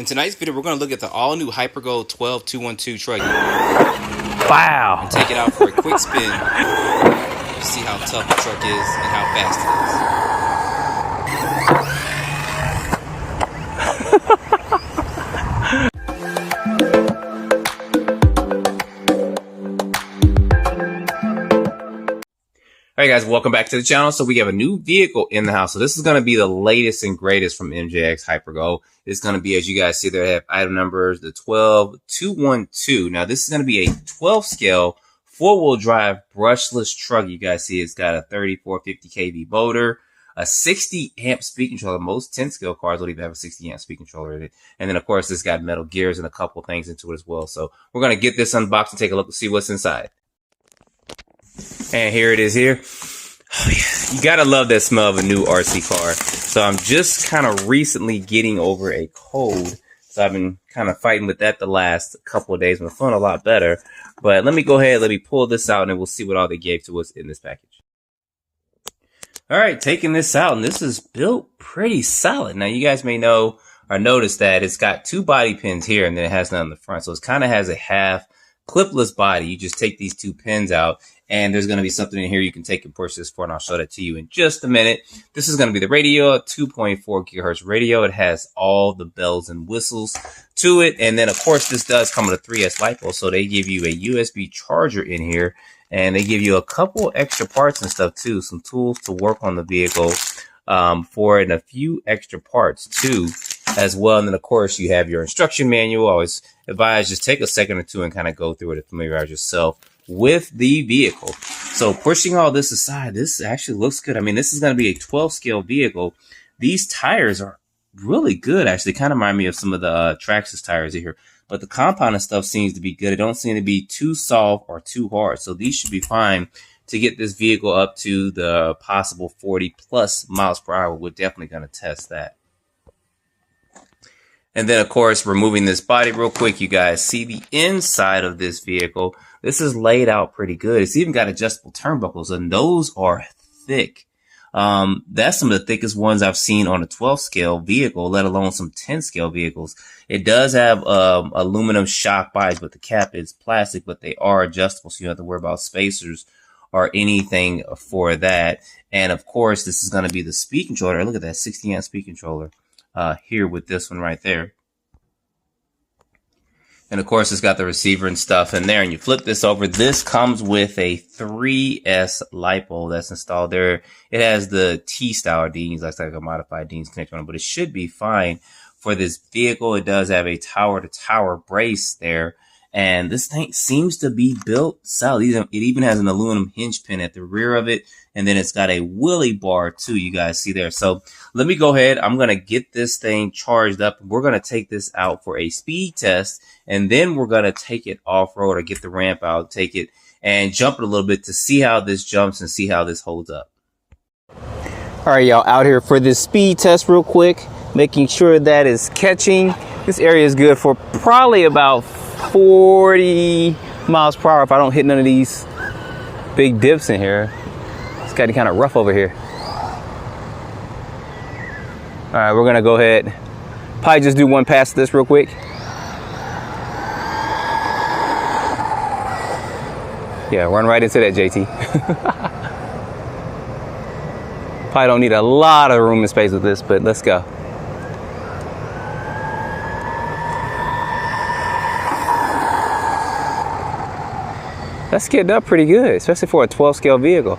In tonight's video, we're going to look at the all-new HYPER GO 12212 truck. Wow. And take it out for a quick spin to see how tough the truck is and how fast it is. Alright guys, welcome back to the channel. So we have a new vehicle in the house. So this is going to be the latest and greatest from MJX HYPER GO. It's going to be, as you guys see there, I have item numbers, the 12212. Now this is going to be a 12 scale, 4-wheel drive brushless truck. You guys see it's got a 3450 kV motor, a 60 amp speed controller. Most 10 scale cars don't even have a 60 amp speed controller in it. And then of course it's got metal gears and a couple things into it as well. So we're going to get this unboxed and take a look and see what's inside. And here it is here. Oh, yeah. You gotta love that smell of a new RC car. So I'm just kind of recently getting over a cold. So I've been kind of fighting with that the last couple of days. I'm feeling a lot better. But let me go ahead, let me pull this out, and then we'll see what all they gave to us in this package. All right, taking this out, and this is built pretty solid. Now you guys may know or notice that it's got 2 body pins here, and then it has none in the front. So it kind of has a half clipless body. You just take these 2 pins out, and there's going to be something in here you can take and push this for, and I'll show that to you in just a minute. This is going to be the radio, a 2.4 gigahertz radio. It has all the bells and whistles to it. And then, of course, this does come with a 3S LiPo, so they give you a USB charger in here, and they give you a couple extra parts and stuff, too, some tools to work on the vehicle for it, and a few extra parts, too, as well. And then, of course, you have your instruction manual. I always advise just take a second or two and kind of go through it to familiarize yourself with the vehicle. So pushing all this aside, this actually looks good. I mean, this is going to be a 12 scale vehicle. These tires are really good, actually. Kind of remind me of some of the Traxxas tires here. But the compound and stuff seems to be good. It don't seem to be too soft or too hard. So these should be fine to get this vehicle up to the possible 40 plus miles per hour. We're definitely going to test that. And then, of course, removing this body real quick, you guys see the inside of this vehicle. This is laid out pretty good. It's even got adjustable turnbuckles, and those are thick. That's some of the thickest ones I've seen on a 12 scale vehicle, let alone some 10 scale vehicles. It does have aluminum shock bodies, but the cap is plastic, but they are adjustable, so you don't have to worry about spacers or anything for that. And of course, this is going to be the speed controller. Look at that 60 amp speed controller here with this one right there. And of course, it's got the receiver and stuff in there. And you flip this over. This comes with a 3S LiPo that's installed there. It has the T-style Deans. That's like a modified Deans connector on it, but it should be fine for this vehicle. It does have a tower-to-tower brace there. And this thing seems to be built solid. It even has an aluminum hinge pin at the rear of it. And then it's got a wheelie bar too, you guys see there. So let me go ahead. I'm going to get this thing charged up. We're going to take this out for a speed test. And then we're going to take it off-road or get the ramp out, take it and jump it a little bit to see how this jumps and see how this holds up. All right, y'all, out here for this speed test real quick, making sure that is catching. This area is good for probably about 40 miles per hour if I don't hit none of these big dips in here. It's getting kind of rough over here. All right, we're gonna go ahead, probably just do one pass of this real quick. Yeah, run right into that, JT. Probably don't need a lot of room and space with this, but let's go. That's getting up pretty good, especially for a 12 scale vehicle.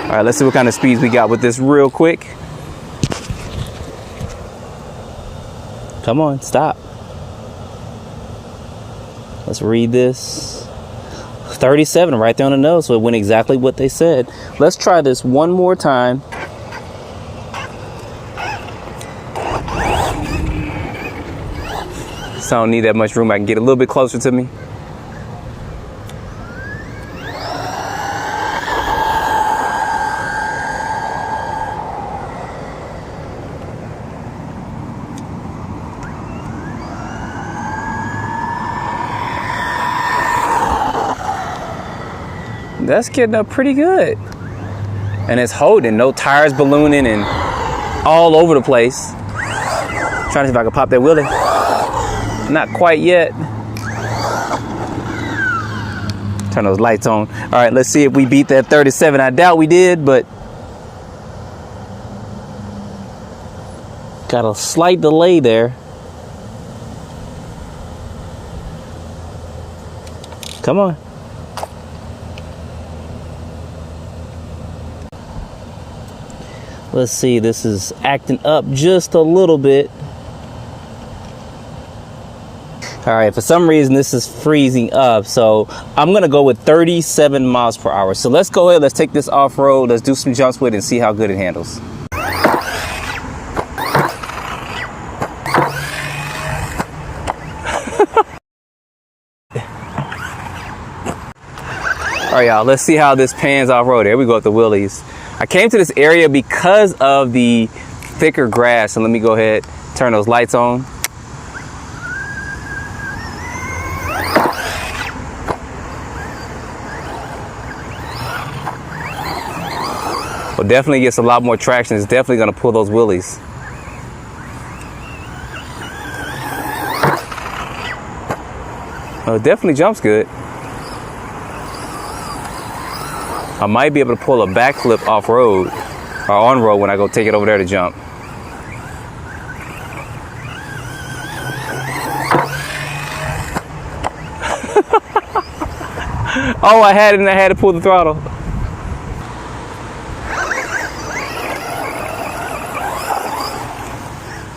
All right, let's see what kind of speeds we got with this real quick. Come on, stop. Let's read this. 37 right there on the nose, so it went exactly what they said. Let's try this one more time. So I don't need that much room. I can get a little bit closer to me. That's getting up pretty good. And it's holding, no tires ballooning and all over the place. Trying to see if I can pop that wheelie. Not quite yet. Turn those lights on. All right, let's see if we beat that 37. I doubt we did, but got a slight delay there. Come on. Let's see, this is acting up just a little bit. All right, for some reason this is freezing up, so I'm gonna go with 37 miles per hour. So let's go ahead, let's take this off-road, let's do some jumps with it and see how good it handles. All right, y'all, let's see how this pans off-road. There we go with the wheelies. I came to this area because of the thicker grass, and let me go ahead, turn those lights on. Well, definitely gets a lot more traction. It's definitely gonna pull those wheelies. Oh, it definitely jumps good. I might be able to pull a backflip off-road or on-road when I go take it over there to jump. Oh, I had it and I had to pull the throttle.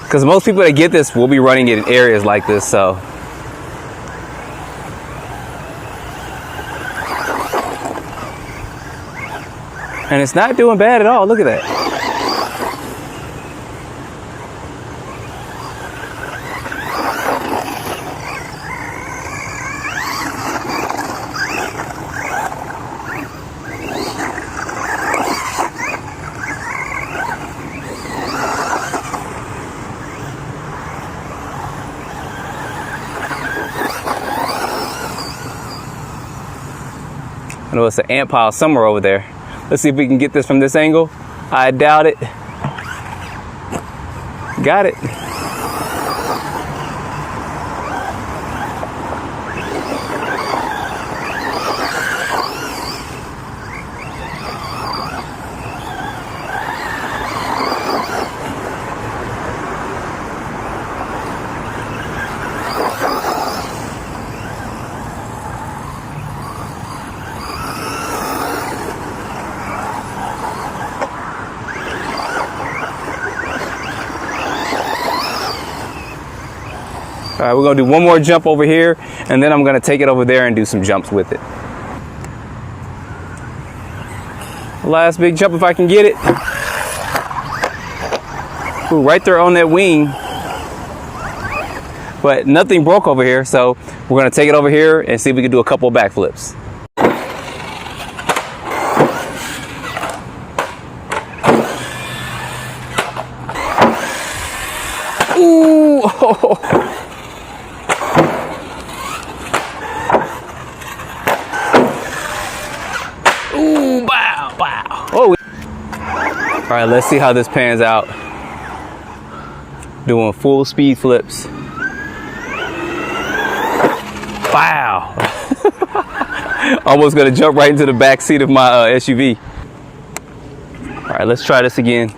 Because most people that get this will be running it in areas like this, so. And it's not doing bad at all. Look at that. I know it's an ant pile somewhere over there. Let's see if we can get this from this angle. I doubt it. Got it. All right, we're gonna do one more jump over here, and then I'm gonna take it over there and do some jumps with it. Last big jump if I can get it. Ooh, right there on that wing. But nothing broke over here, so we're gonna take it over here and see if we can do a couple of backflips. Ooh! Ooh, wow, wow. Oh. All right, let's see how this pans out. Doing full speed flips. Wow. Almost gonna jump right into the back seat of my SUV. All right, let's try this again.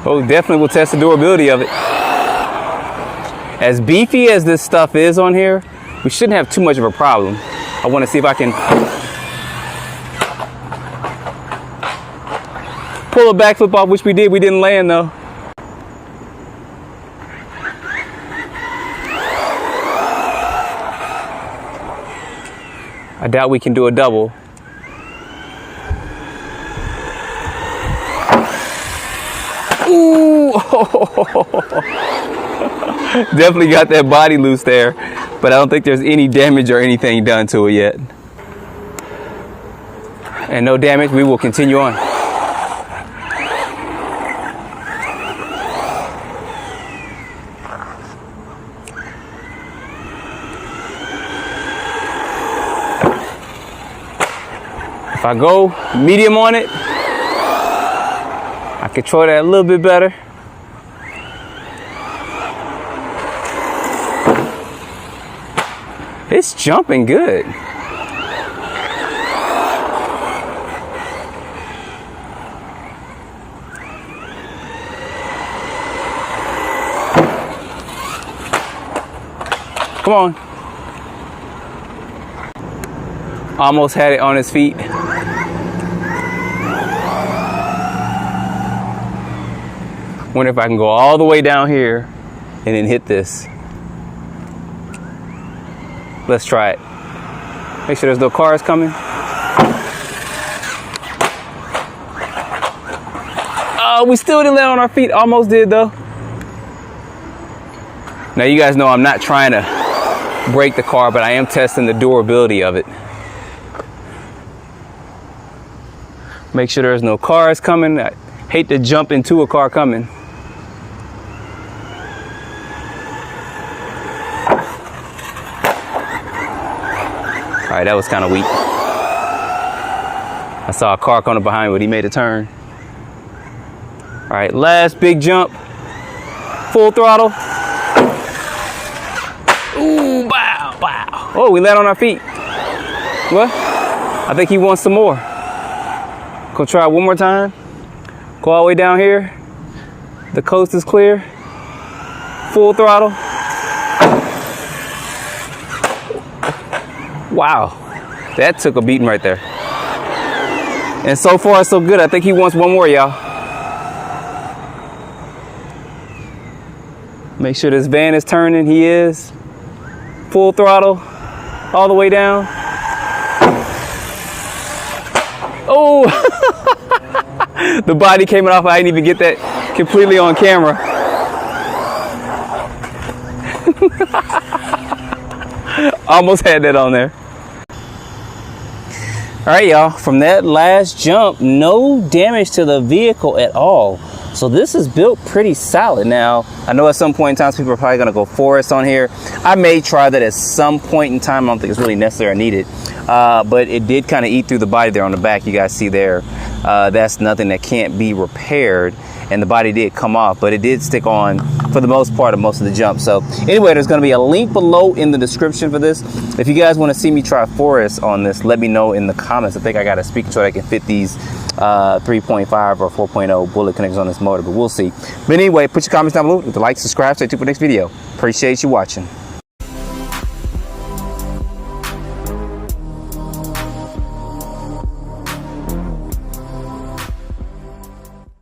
Oh, definitely will test the durability of it. As beefy as this stuff is on here, we shouldn't have too much of a problem. I want to see if I can pull a backflip off, which we did. We didn't land though. I doubt we can do a double. Ooh! Definitely got that body loose there, but I don't think there's any damage or anything done to it yet. and no damage, we will continue on. If I go medium on it, I control that a little bit better. It's jumping good. Come on. Almost had it on his feet. Wonder if I can go all the way down here and then hit this. Let's try it. Make sure there's no cars coming. Oh, we still didn't land on our feet. Almost did though. Now you guys know I'm not trying to break the car, but I am testing the durability of it. Make sure there's no cars coming. I hate to jump into a car coming. All right, that was kind of weak. I saw a car coming behind me, but he made a turn. All right, last big jump. Full throttle. Ooh, wow, wow. Oh, we land on our feet. What? I think he wants some more. Go try it one more time. Go all the way down here. The coast is clear. Full throttle. Wow, that took a beating right there. And so far, so good. I think he wants one more, y'all. Make sure this van is turning. He is. Full throttle, all the way down. Oh, the body came off. I didn't even get that completely on camera. Almost had that on there. All right, y'all, from that last jump, no damage to the vehicle at all. So this is built pretty solid. Now, I know at some point in time, people are probably gonna go forest on here. I may try that at some point in time. I don't think it's really necessary or needed. But it did kind of eat through the body there on the back. You guys see there, that's nothing that can't be repaired. And the body did come off, but it did stick on for the most part of most of the jump. So anyway, there's gonna be a link below in the description for this. If you guys wanna see me try forest on this, let me know in the comments. I think I got a speaker so I can fit these 3.5 or 4.0 bullet connectors on this motor, but we'll see. But anyway, put your comments down below, hit the like, subscribe, stay tuned for the next video. Appreciate you watching.